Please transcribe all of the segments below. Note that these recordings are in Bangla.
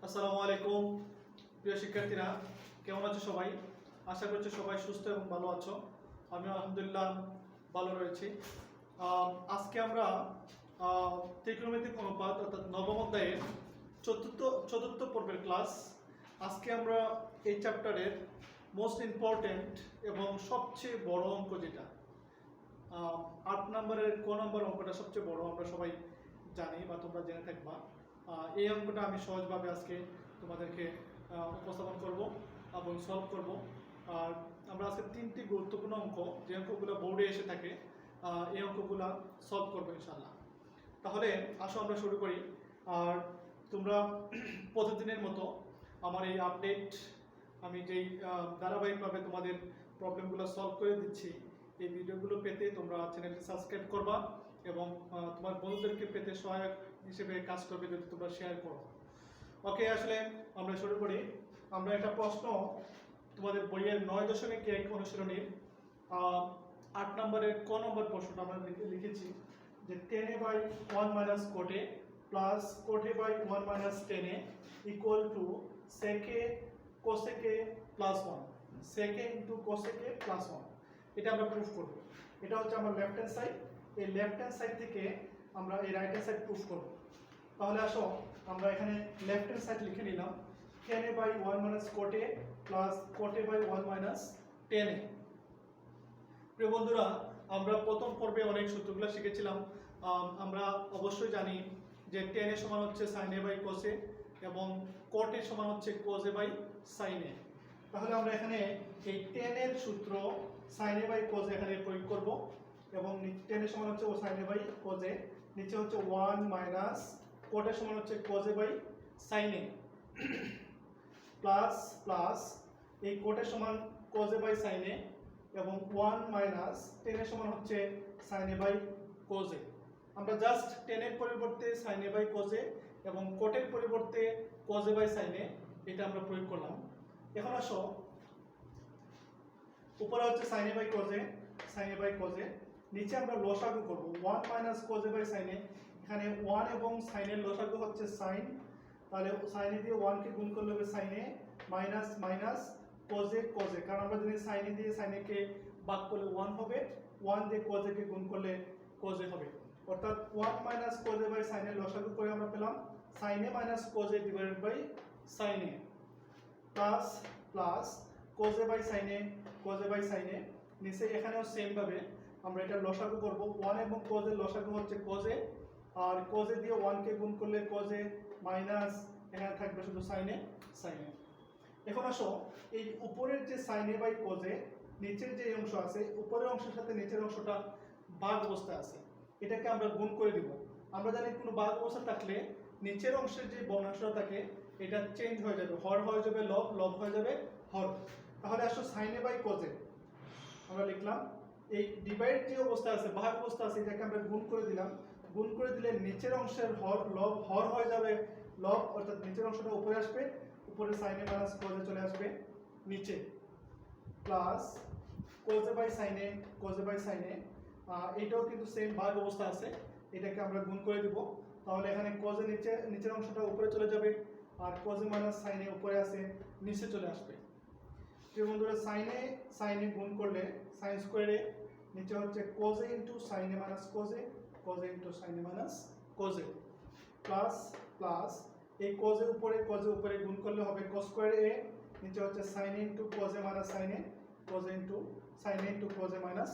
আসসালামু আলাইকুম প্রিয় শিক্ষার্থীরা, কেমন আছো সবাই? আশা করছি সবাই সুস্থ এবং ভালো আছো। আমি আলহামদুলিল্লাহ ভালো রয়েছি। আজকে আমরা ত্রিকোণমিতিক অনুপাত অর্থাৎ নবম অধ্যায়ের চতুর্থ পর্বের ক্লাস। আজকে আমরা এই চ্যাপ্টারের মোস্ট ইম্পর্টেন্ট এবং সবচেয়ে বড় অঙ্ক যেটা 8 নম্বরের ক নম্বর অঙ্কটা সবচেয়ে বড়, আমরা সবাই জানি বা তোমরা জেনে থাকবা। এই অঙ্কটা আমি সহজভাবে আজকে তোমাদেরকে উপস্থাপন করব এবং সলভ করব। আর আমরা আজকে 3টি গুরুত্বপূর্ণ অঙ্ক, যে অঙ্কগুলো বোর্ডে এসে থাকে, এই অঙ্কগুলো সলভ করবো ইনশাল্লাহ। তাহলে আসো আমরা শুরু করি। আর তোমরা প্রতিদিনের মতো আমার এই আপডেট, আমি যেই ধারাবাহিকভাবে তোমাদের প্রবলেমগুলো সলভ করে দিচ্ছি, এই ভিডিওগুলো পেতে তোমরা চ্যানেলটি সাবস্ক্রাইব করবা এবং তোমার বন্ধুদেরকে পেতে সহায়ক হিসেবে কাজ করবে যদি তোমরা শেয়ার করো। ওকে, আসলে আমরা শুরু করি। আমরা একটা প্রশ্ন তোমাদের বইয়ের 9.1 অনুশীলনীর 8 নম্বরের ক নম্বর প্রশ্নটা আমরা লিখেছি যে 10a/1 - cot a plus cot a/1 - 10a equal to sec a cosec a plus 1, sec a into cosec a plus 1। এটা আমরা প্রুফ করব। এটা হচ্ছে আমার লেফট হ্যান্ড সাইড, এই লেফট হ্যান্ড সাইড থেকে আমরা এই রাইট হ্যান্ড সাইড প্রুফ করব। তাহলে আসো আমরা এখানে লেফট হ্যান্ড সাইড লিখে নিলাম 10a/1 - cot a plus cot a/1 - 10a। প্রিয় বন্ধুরা, আমরা প্রথম পর্বে অনেক সূত্রগুলো শিখেছিলাম। আমরা অবশ্যই জানি যে 10a সমান হচ্ছে sin a/cos a এবং cot a সমান হচ্ছে cos a/sin a। তাহলে আমরা এখানে এই 10 এর সূত্র sin a/cos a এখানে প্রয়োগ করব এবং 10 এর সমান হচ্ছে sin a/cos a, নিচে হচ্ছে 1 মাইনাস cot a সমান হচ্ছে cos a/sin a plus plus এই cot a সমান cos a/sin a এবং 1 মাইনাস 10 এর সমান হচ্ছে sin a/cos a। আমরা জাস্ট 10 এর পরিবর্তে sin a/cos a এবং cot এর পরিবর্তে cos a/sin a এটা আমরা প্রয়োগ করলাম। এখন আসো উপরে হচ্ছে sin a/cos a, sin a/cos a, নিচে আমরা লসাগু করব 1 মাইনাস cos a/sin a। এখানে 1 এবং sin এর লসাগু হচ্ছে sin, তাহলে sin a দিয়ে 1 কে গুণ করলে হবে sin a minus minus cos a, কারণ আমরা জানি sin a দিয়ে sin a কে ভাগ করলে 1 হবে, 1 দিয়ে cos a কে গুণ করলে cos a হবে। অর্থাৎ 1 মাইনাস cos a/sin a লসাগু করে আমরা পেলাম sin a minus cos a divided by sin a plus plus cos a/sin a, cos a/sin a, নিচে এখানেও সেম ভাবে আমরা এটা লসাগু করব। 1 এবং cos এর লসাগু হচ্ছে cos a, R cos a দিয়ে 1 কে গুণ করলে cos a মাইনাস এখানে থাকবে শুধু sin a sin a। এখন আসো এই উপরের যে sin a/cos a, নিচের যে অংশ আছে উপরের অংশের সাথে নিচের অংশটা ভাগ অবস্থায় আছে, এটাকে আমরা গুণ করে দিব। আমরা জানি কোনো ভাগ অবস্থা থাকলে নিচের অংশের যে ভগ্নাংশটা থাকে এটা চেঞ্জ হয়ে যাবে, হর হয়ে যাবে লব, লব হয়ে যাবে হর। তাহলে আসো sin a/cos a আমরা লিখলাম, এই ডিভাইড যে অবস্থা আছে, ভাগ অবস্থা আছে, এটাকে আমরা গুণ করে দিলাম। গুণ করে দিলে নিচের অংশের হর লব, হর হয়ে যাবে লব, অর্থাৎ নিচের অংশটা উপরে আসবে, উপরে sin a minus cos a চলে আসবে নিচে, plus cos a/sin a, cos a/sin a, এটাও কিন্তু সেম ভাগ অবস্থা আছে, এটাকে আমরা গুণ করে দিব। তাহলে এখানে cos a নিচের অংশটা উপরে চলে যাবে আর cos a minus sin a উপরে আছে, নিচে চলে আসবে। যে বন্ধুরা sin a গুণ করলে sin স্কয়ার a, নিচে হচ্ছে cos a into sin a minus cos a, cos a into sin a minus cos a, plus plus এই cos a উপরে গুণ করলে হবে cos স্কয়ার a, নিচে হচ্ছে sin a into cos a minus sin a, cos a into sin a into cos a minus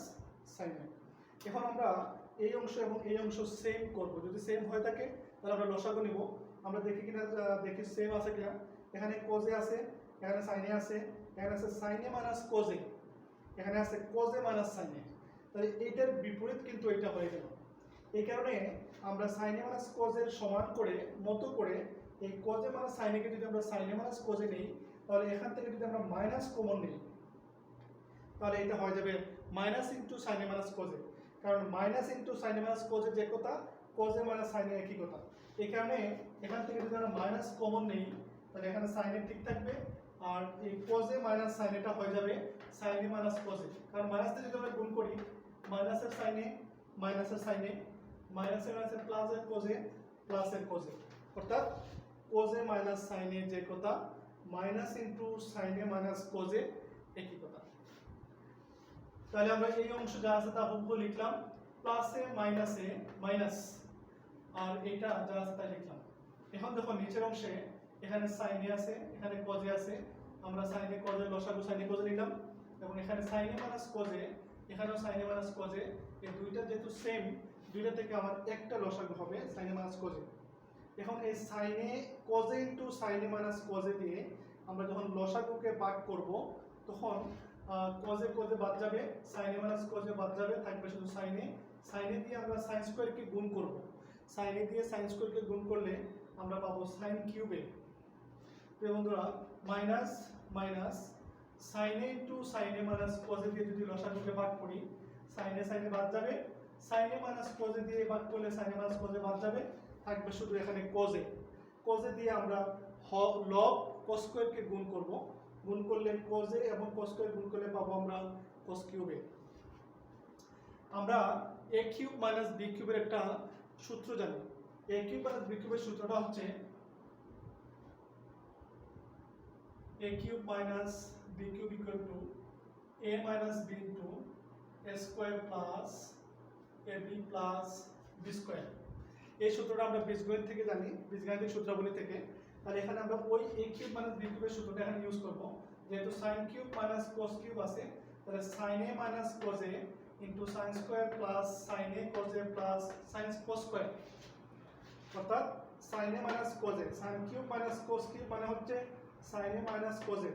sin a। এখন আমরা এই অংশ এবং এই অংশ সেম করব। যদি সেম হয়ে থাকে তাহলে আমরা লসাগু নিব। আমরা দেখি কিনা, দেখি সেম আছে কিনা। এখানে cos a আছে, এখানে sin a আছে, এখানে আছে sin a minus cos a, এখানে আছে cos a minus sin a। তাহলে এইটার বিপরীত কিন্তু এটা হয়ে গেল। এই কারণে আমরা sin a মাইনাস cos এর সমান করে মতো করে এই cos a minus sin a কে যদি আমরা sin a minus cos a নেই, তাহলে এখান থেকে যদি আমরা মাইনাস কমন নিই তাহলে এটা হয়ে যাবে minus into sin a minus cos a, কারণ minus into sin a minus cos a যে কথা, cos a minus sin a একই কথা। এই কারণে এখান থেকে যদি আমরা মাইনাস কমন নেই তাহলে এখানে sin a ঠিক থাকবে আর এই cos a minus sin a টা হয়ে যাবে sin a minus cos a, কারণ মাইনাস দিয়ে যদি আমরা গুণ করি মাইনাসের sin a মাইনাসের sin a, মাইনাসের মাইনাসের প্লাসের cos a প্লাসের cos a, অর্থাৎ কোজে মাইনাস সাইনে যে কথা, মাইনাস ইন্টু সাইনে মাইনাস কোজে একই কথা। তাহলে আমরা এই অংশ যা আছে তা হুবহু লিখলাম, প্লাসে মাইনাসে মাইনাস, আর এটা যা আছে তা লিখলাম। এখন দেখো নিচের অংশে এখানে সাইনে আছে, এখানে কোজে আছে, আমরা সাইনে কোজে লসাগু সাইনে কোজে নিলাম, এবং এখানে সাইনে মাইনাস কোজে, এখানেও সাইনে মাইনাস কোজে, এই দুইটা যেহেতু সেম, দুইটা থেকে আমার একটা লসাগু হবে সাইনে মাইনাস কোজে। এখন এই সাইনে কোজে ইনটু সাইনে মাইনাস কোজে দিয়ে আমরা যখন লসাগুকে ভাগ করব, তখন কোজে কোজে বাদ যাবে, সাইনে মাইনাস কোজে বাদ যাবে, থাকবে শুধু সাইনে। সাইনে দিয়ে আমরা সাইন স্কয়ারকে গুণ করব, সাইনে দিয়ে সাইন স্কয়ারকে গুণ করলে আমরা পাবো সাইন কিউবে। তো বন্ধুরা মাইনাস মাইনাস সাইনে ইনটু সাইনে মাইনাস কোজে দিয়ে যদি লসাগুকে ভাগ করি, সাইনে সাইনে বাদ যাবে, সাইনে মাইনাস কোজে দিয়ে ভাগ করলে সাইনে মাইনাস কোজে বাদ যাবে, থাকবে শুধু এখানে কোজে। কোজে দিয়ে আমরা লব cos স্কয়ারকে গুণ করব, গুণ করলে কোজে এবং cos স্কয়ার গুণ করলে পাবো আমরা cos কিউবে। আমরা a কিউব মাইনাস b কিউবের একটা সূত্র জানি। a কিউব মাইনাস b কিউবের সূত্রটা হচ্ছে a cube minus b cube equal to a minus b into a square plus ab plus b square. এই সূত্রটা আমরা বীজগণিত থেকে জানি, বীজগাণিতিক সূত্রাবলী থেকে। তাহলে এখানে আমরা ওই a কিউব মাইনাস b কিউবের সূত্রটা এখানে ইউজ করব। যেহেতু sin cube minus cos cube আছে, তাহলে sin a minus cos a into sin square plus sin a cos a plus sin cos square, অর্থাৎ sin a minus cos a, sin cube minus cos cube মানে হচ্ছে sin a minus cos a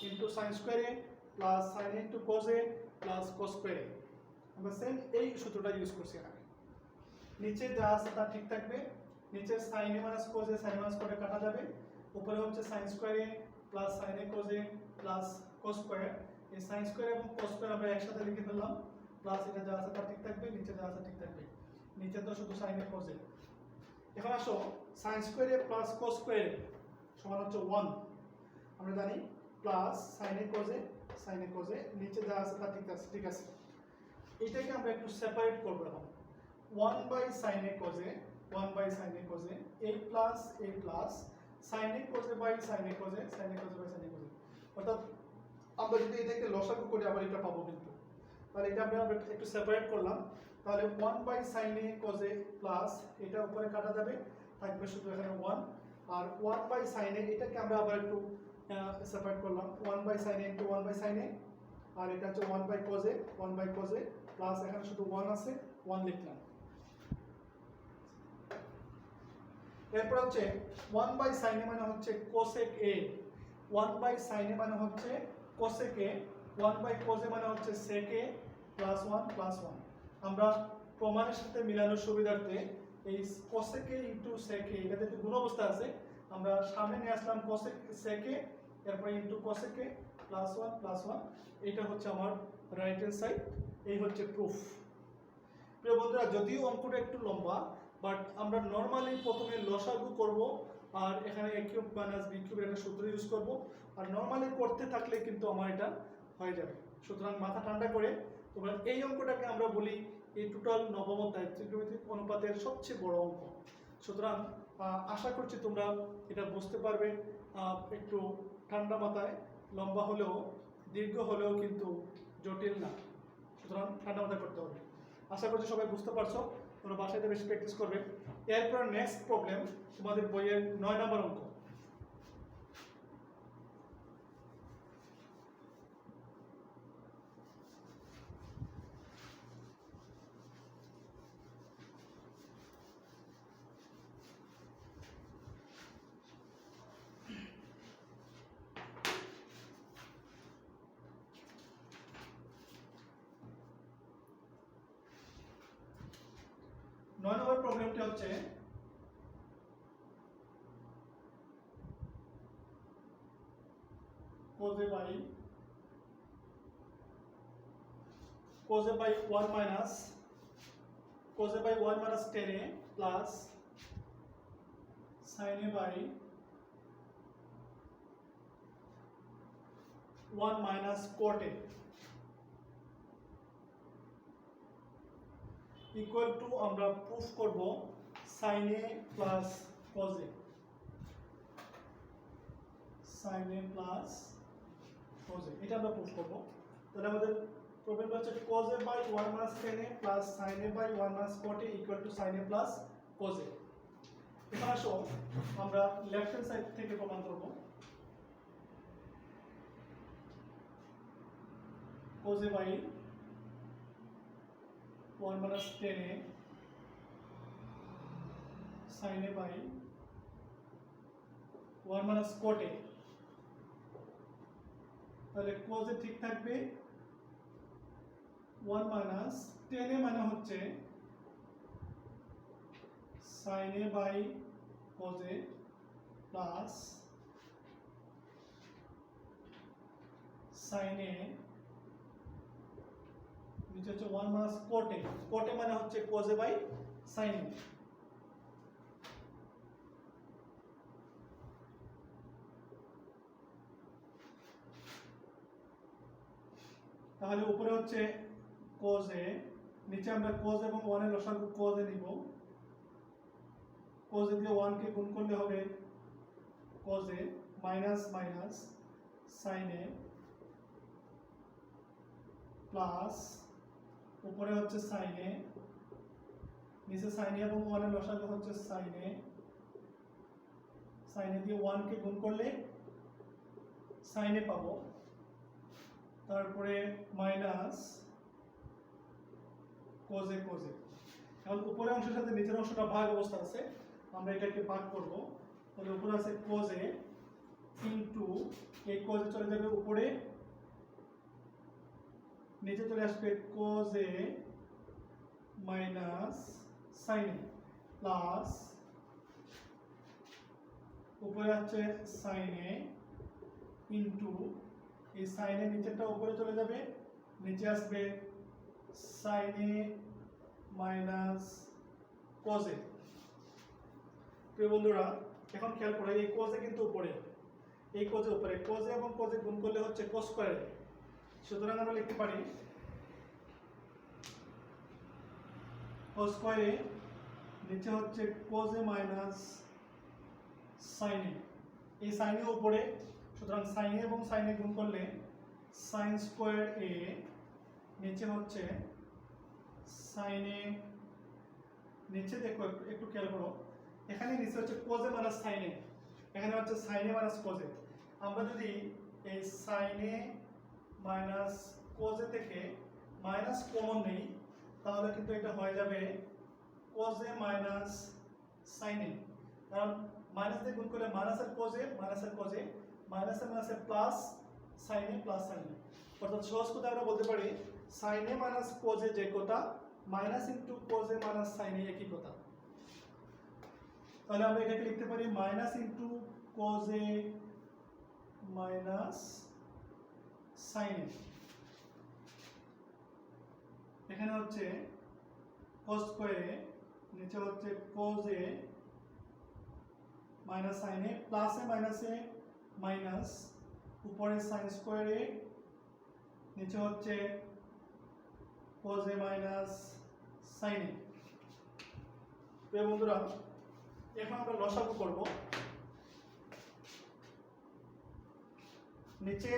into sin square a plus sin a into cos a plus cos square a। আমরা সেম এই সূত্রটা ইউজ করছি এখানে। নিচে যা আছে তা ঠিক থাকবে, নিচে sin a minus cos a sin minus cos a কাটা যাবে, উপরে হচ্ছে sin square a plus sin a cos a plus cos square. এই sin স্কয়ার এবং cos স্কয়ার আমরা একসাথে লিখে ফেললাম, প্লাস এটা যা আছে তা ঠিক থাকবে, নিচে যা আছে ঠিক থাকবে, নিচে তো শুধু sin a cos a। এখন আসো sin square a plus cos square a সমান হচ্ছে 1, আমরা জানি, plus sin a cos a sin a cos a, নিচে যা আছে তা ঠিক আছে। এটাকে আমরা একটু সেপারেট করব এখন। 1 by sin a cos a, 1 by sin a cos a, a plus sin a cos a by sin a cos a, sin a cos a by sin a cos a। অর্থাৎ আমরা যদি এটাকে লসাগু করি আবার এটা পাবো কিন্তু। তাহলে এটা আমরা একটু সেপারেট করলাম। তাহলে 1 by sin a cos a plus এটা উপরে কাটা যাবে, থাকবে শুধু এখানে 1, আর 1 by sin a এটাকে আমরা আবার একটু সেপারেট করলাম, 1 by sin a into 1 by sin a, আর এটা হচ্ছে 1 by cos a, 1 by cos a plus এখানে শুধু 1 আছে, 1 লিখলাম। এরপর হচ্ছে 1 by sin a মানে হচ্ছে cosec a, 1 by sin a মানে হচ্ছে cosec a, 1 by cos a মানে হচ্ছে sec a প্লাস 1 প্লাস 1। আমরা প্রমাণের সাথে মিলানোর সুবিধার্থে এই cosec a into sec a এটা যেহেতু গুণ অবস্থা আছে, আমরা সামনে নিয়ে আসলাম cosec sec a, এরপর into cosec a plus 1 plus 1। এটা হচ্ছে আমার রাইট হ্যান্ড সাইড, এই হচ্ছে প্রুফ। প্রিয় বন্ধুরা, যদিও অঙ্কটা একটু লম্বা, বাট আমরা নরমালি প্রথমে লসাগু করব, আর এখানে a কিউব মাইনাস b কিউবের একটা সূত্র ইউজ করব, আর নরমালি করতে থাকলে কিন্তু আমার এটা হয়ে যাবে। সুতরাং মাথা ঠান্ডা করে তোমরা এই অঙ্কটাকে আমরা বলি এই টোটাল নবম অধ্যায় ত্রিকোণমিতিক অনুপাতের সবচেয়ে বড় অঙ্ক। সুতরাং আশা করছি তোমরা এটা বুঝতে পারবে একটু ঠান্ডা মাথায়, লম্বা হলেও দীর্ঘ হলেও কিন্তু জটিল না। সুতরাং ঠান্ডা মাথায় করতে হবে। আশা করছি সবাই বুঝতে পারছো, তোমরা বাসায় বেশি প্র্যাকটিস করবে। এরপর নেক্সট প্রবলেম তোমাদের বইয়ের 9 নম্বর অঙ্ক। নয় নম্বর প্রবলেমটি হচ্ছে cos a by 1 minus tan a plus sin a by 1 minus cot a equal two আমরা প্রুফ করব sin a plus cos a। sin a plus cos a, এটা আমরা প্রুফ করব। তাহলে আমাদের প্রবলেমটা হচ্ছে cos a by 1 minus tan a plus sin a by 1 minus cot a equal to sin a plus cos a। এখানে আসো আমরা লেফট হ্যান্ড সাইড থেকে প্রমাণ করব। cos a by 1 minus tan a sin a by 1 minus cot a, তাহলে cos a ঠিক থাকবে 1 minus tan a মানে হচ্ছে sin a by cos a plus sin a নিচে হচ্ছে 1 minus cot a, cot a মানে হচ্ছে cos a by sin a। তাহলে উপরে হচ্ছে cos a, নিচে আমরা cos এবং 1 এর লসাগু cos a নিব। cos a দিয়ে 1 কে গুণ করলে হবে cos a minus minus sin a plus উপরে হচ্ছে sin a, নিচে sin a এবং 1 এর লসাগু হচ্ছে sin a, sin a দিয়ে 1 কে গুণ করলে sin a পাবো, তারপরে minus cos a cos a। এখন উপরের অংশের সাথে নিচের অংশটা ভাগ অবস্থা আছে, আমরা এটাকে ভাগ করব। তাহলে উপরে আছে cos a ইনটু এই cos a চলে যাবে উপরে, নিচে চলে আসবে cos a minus sin a plus উপরে আছে sin a ইনটু এই sin a নিচেরটা উপরে চলে যাবে, নিচে আসবে sin a minus cos a। প্রিয় বন্ধুরা এখন খেয়াল করো এই cos a কিন্তু উপরে, এই cos a উপরে, cos a এবং cos a গুণ করলে হচ্ছে cos স্কয়ার a। সুতরাং আমরা লিখতে পারি cos স্কয়ার a নিচে হচ্ছে cos a minus sin a, এই sin a উপরে, সুতরাং sin a এবং sin a গুণ করলে sin স্কয়ার a, নিচে হচ্ছে sin a, নিচে দেখো একটু খেয়াল করো এখানে নিচে হচ্ছে cos a minus sin a, এখানে হচ্ছে sin a minus cos a। আমরা যদি এই sin a minus cos a থেকে মাইনাস কমন নেই তাহলে কিন্তু এটা হয়ে যাবে cos a minus sin a, কারণ মাইনাস দিয়ে গুণ করলে মাইনাসের cos a মাইনাসের cos a, মাইনাসের মাইনাসের plus sin a plus sin a। অর্থাৎ সহজ কথা আমরা বলতে পারি sin a minus cos a যে কথা minus into cos a minus sin a একই কথা। তাহলে আমরা এটাকে লিখতে পারি minus into cos a minus sin a, এখানে হচ্ছে cos স্কয়ার a, নিচে হচ্ছে cos a minus sin a plus a minus উপরে sin স্কয়ার a, নিচে হচ্ছে cos a minus sin a। প্রিয় বন্ধুরা এখন আমরা লসাগু করব। নিচে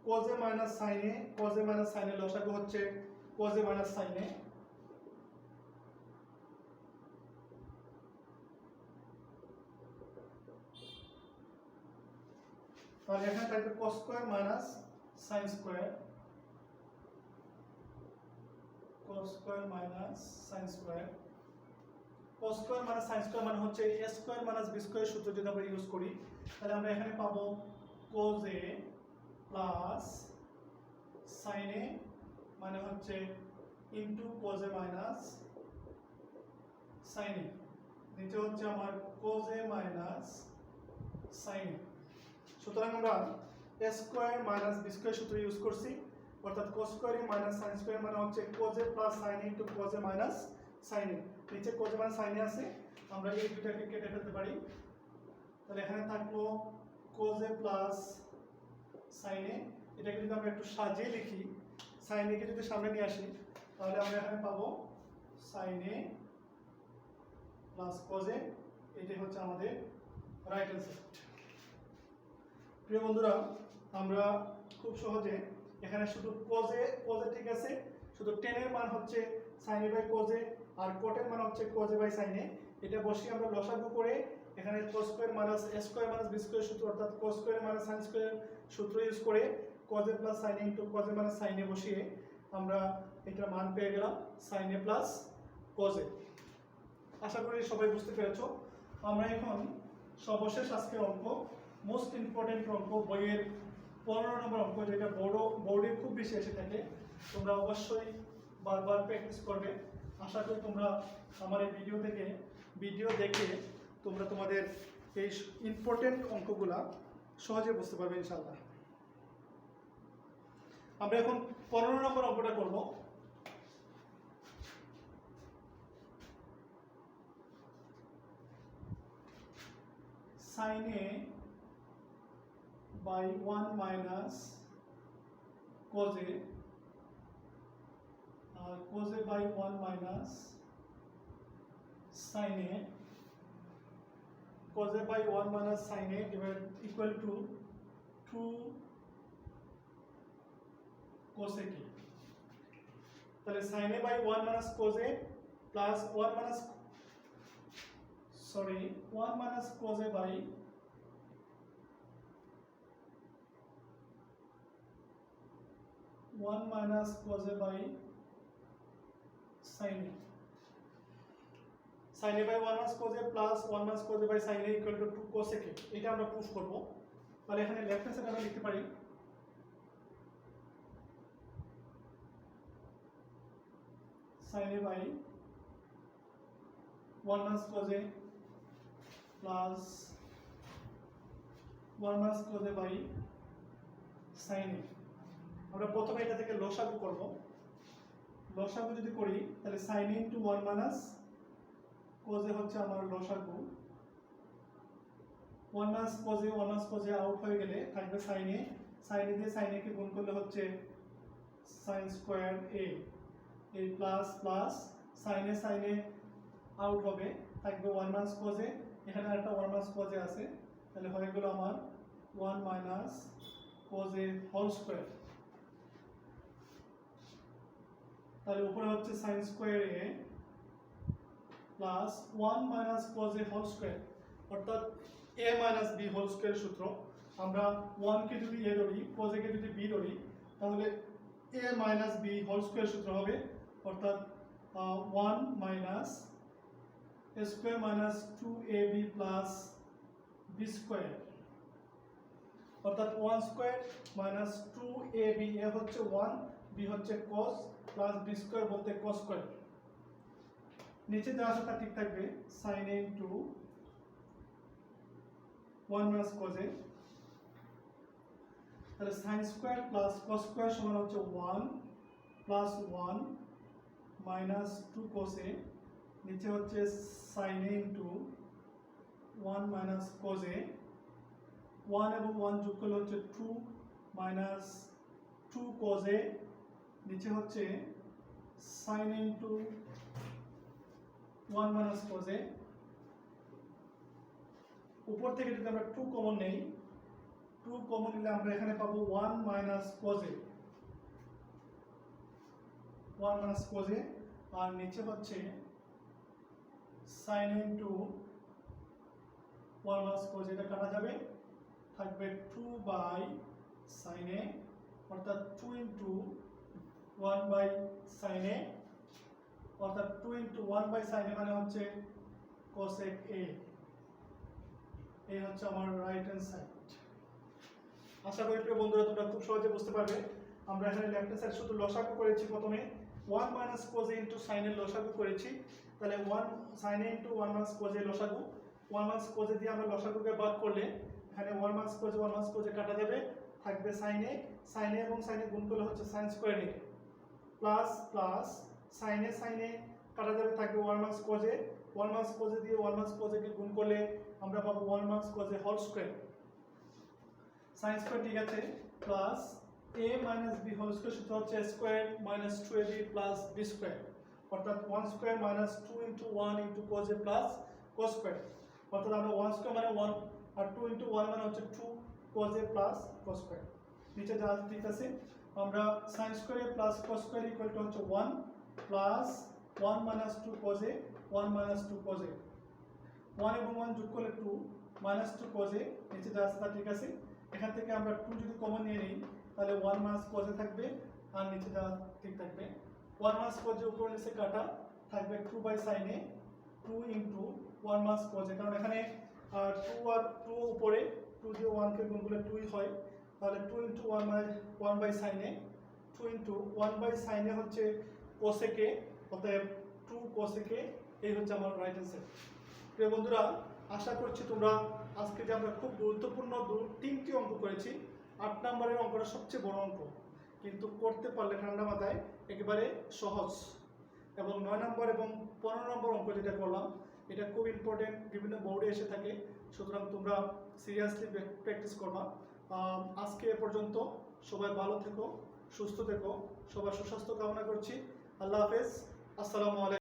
cos a minus sin a, cos a minus sin a লসাগু হচ্ছে cos a minus sin a, তাহলে এখানে থাকবে cos square minus sin square, cos square minus sin square. cos square minus sin square মানে হচ্ছে a square minus b square সূত্র যদি আমরা ইউজ করি তাহলে আমরা এখানে পাবো cos a plus sin a মানে হচ্ছে into cos a minus sin a, নিচে হচ্ছে আমার cos a minus sin a। সুতরাং আমরা a square minus b square সূত্র ইউজ করছি, অর্থাৎ cos square a minus sin square মানে হচ্ছে cos a plus sin a into cos a minus sin a। নিচে cos a minus sin a আছে, আমরা এই দুটাকে কেটে ফেলতে পারি। তাহলে এখানে থাকলো cos a plus sin a, এটাকে যদি আমরা একটু সাজিয়ে লিখি sin a কে যদি সামনে নিয়ে আসি তাহলে আমরা এখানে পাবো sin a plus cos a, এটাই হচ্ছে আমাদের রাইট অ্যান্সার। প্রিয় বন্ধুরা, আমরা খুব সহজে এখানে শুধু কোজে ঠিক আছে, শুধু টেন এর মান হচ্ছে সাইন এ বাই কোজে আর কোটের মান হচ্ছে কোজে বাই সাইন এ। এটা বসিয়ে আমরা লসাগু করে এখানে cos square minus a square minus b square সূত্র অর্থাৎ cos square minus sin square সূত্র ইউজ করে cos a plus sin a into cos a minus sin a বসিয়ে আমরা এটার মান পেয়ে গেলাম sin a plus cos a। আশা করি সবাই বুঝতে পেরেছো। আমরা এখন সর্বশেষ আজকের অঙ্ক, মোস্ট ইম্পর্টেন্ট অঙ্ক, বইয়ের 15 নম্বর অঙ্ক, যেটা বোর্ডে খুব বেশি এসে থাকে। তোমরা অবশ্যই বারবার প্র্যাকটিস করবে। আশা করি তোমরা আমার এই ভিডিও দেখে তোমরা তোমাদের এই ইম্পর্টেন্ট অঙ্কগুলা সহজে বুঝতে পারবে ইনশাআল্লাহ। আমরা এখন 15 নম্বর অঙ্কটা করব। sin a by 1 minus cos a cos a by 1 minus sin a cos a by 1 minus sin a equal to 2 cos a t। তাহলে sin a by 1 minus cos a plus 1 minus cos a by 1 minus cos a by sin a। sin a by 1 minus cos a plus 1 minus cos a by sin a equal to 2 cos a k। এটা আমরা প্রুফ করব। তাহলে এখানে লেফট হ্যান্ড সাইডে আমরা লিখতে পারি sin a by 1 minus cos a plus 1 minus cos a by sin a। আমরা প্রথমে এটা থেকে লসাগু করব। লসাগু যদি করি তাহলে sin a into 1 minus cos a হচ্ছে আমার লসাগু। 1 minus cos a আউট হয়ে গেলে থাকবে sin a দিয়ে sin a কে গুণ করলে হচ্ছে sin স্কয়ার a এই প্লাস sin a আউট হবে, থাকবে 1 minus cos a। এখানে একটা 1 minus cos a আছে, তাহলে হয়ে গেল আমার 1 minus cos a whole square. তাহলে উপরে হচ্ছে sin square a plus 1 minus cos a whole square, অর্থাৎ a minus b whole square সূত্র। আমরা 1 কে যদি a ধরি, cos a কে যদি b ধরি, তাহলে a minus b whole square সূত্র হবে, অর্থাৎ 1 minus a square minus 2ab plus b square, অর্থাৎ 1 স্কয়ার minus 2ab, a হচ্ছে 1, b হচ্ছে cos প্লাস b স্কয়ার বলতে cos স্কয়ার। নিচে যা আছে তা ঠিক থাকবে, sin a into 1 minus cos a। তাহলে sin square plus cos square সমান হচ্ছে 1 plus 1 minus 2 cos a। নিচে হচ্ছে sin a into 1 minus cos a। 1 এবং 1 যোগ করলে হচ্ছে 2 minus 2 cos a। নিচে হচ্ছে sin a into 1 minus cos a। উপর থেকে যদি আমরা 2 কমন নেই, 2 কমন নিলে আমরা এখানে পাবো 1 minus cos a, 1 minus cos a। আর নিচে হচ্ছে sin a into 1 minus cos a, এটা কাটা যাবে, থাকবে 2 by sin a, অর্থাৎ 2 into 1 by sin a, অর্থাৎ 2 into 1 by sin a মানে হচ্ছে cosec a। এই হচ্ছে আমার রাইট হ্যান্ড সাইড। আশা করি প্রিয় বন্ধুরা তোমরা খুব সহজে বুঝতে পারবে। আমরা এখানে লেফট হ্যান্ড সাইড শুধু লসাগু করেছি, প্রথমে 1 minus cos a into sin a লসাগু করেছি। তাহলে 1 sin a into 1 minus cos a লসাগু, 1 minus cos a দিয়ে আমরা লসাগুকে বাদ করলে এখানে 1 minus cos a কাটা যাবে, থাকবে sin a এবং sin a গুণ করলে হচ্ছে sin square a plus sin a কাটা যাবে, থাকবে 1 minus cos a। 1 minus cos a দিয়ে 1 minus cos a কে গুণ করলে আমরা পাবো 1 minus cos a whole square. sin square ঠিক আছে, plus a minus b whole square সূত্র হচ্ছে a square minus 2ab plus b square, অর্থাৎ 1 square minus 2 into 1 into cos a plus cos square, অর্থাৎ আমরা 1 স্কয়ার মানে 1 আর 2 into 1 মানে হচ্ছে 2, cos a plus cos square. নিচে যা ঠিক আছে, আমরা sin square plus cos square equal to হচ্ছে 1 plus 1 minus 2 cos a 1 minus 2 cos a 1 এবং 1 যোগ করলে 2 মাইনাস 2 cos a। নিচে যা আছে তা ঠিক আছে। এখান থেকে আমরা 2 যদি কমন নিয়ে নিই তাহলে 1 মাইনাস cos a থাকবে আর নিচে যা ঠিক থাকবে 1 মাইনাস cos a উপর নিচে কাটা থাকবে 2 by sin a 2 into 1 minus cos a, কারণ এখানে 2 আর 2 উপরে 2 দিয়ে 1 কে গুণ করলে 2 হয়, তাহলে 2 into 1 by sin a 2 into 1 by sin a হচ্ছে cos a কে, অতএব 2 cos a কে, এই হচ্ছে আমার রাইট অ্যান্সার। প্রিয় বন্ধুরা, আশা করছি তোমরা আজকে যে আমরা খুব গুরুত্বপূর্ণ তিনটি অঙ্ক করেছি, 8 নম্বরের অঙ্কটা সবচেয়ে বড় অঙ্ক, কিন্তু করতে পারলে ঠান্ডা মাথায় একেবারে সহজ, এবং 9 নম্বর এবং 15 নম্বর অঙ্ক যেটা করলাম এটা খুব ইম্পর্টেন্ট, বিভিন্ন বোর্ডে এসে থাকে, সুতরাং তোমরা সিরিয়াসলি প্র্যাকটিস করবা। আজকে এ পর্যন্ত, সবাই ভালো থেকো, সুস্থ থেকো, সবার সুস্বাস্থ্য কামনা করছি। আল্লাহ হাফেজ, আসসালামু আলাইকুম।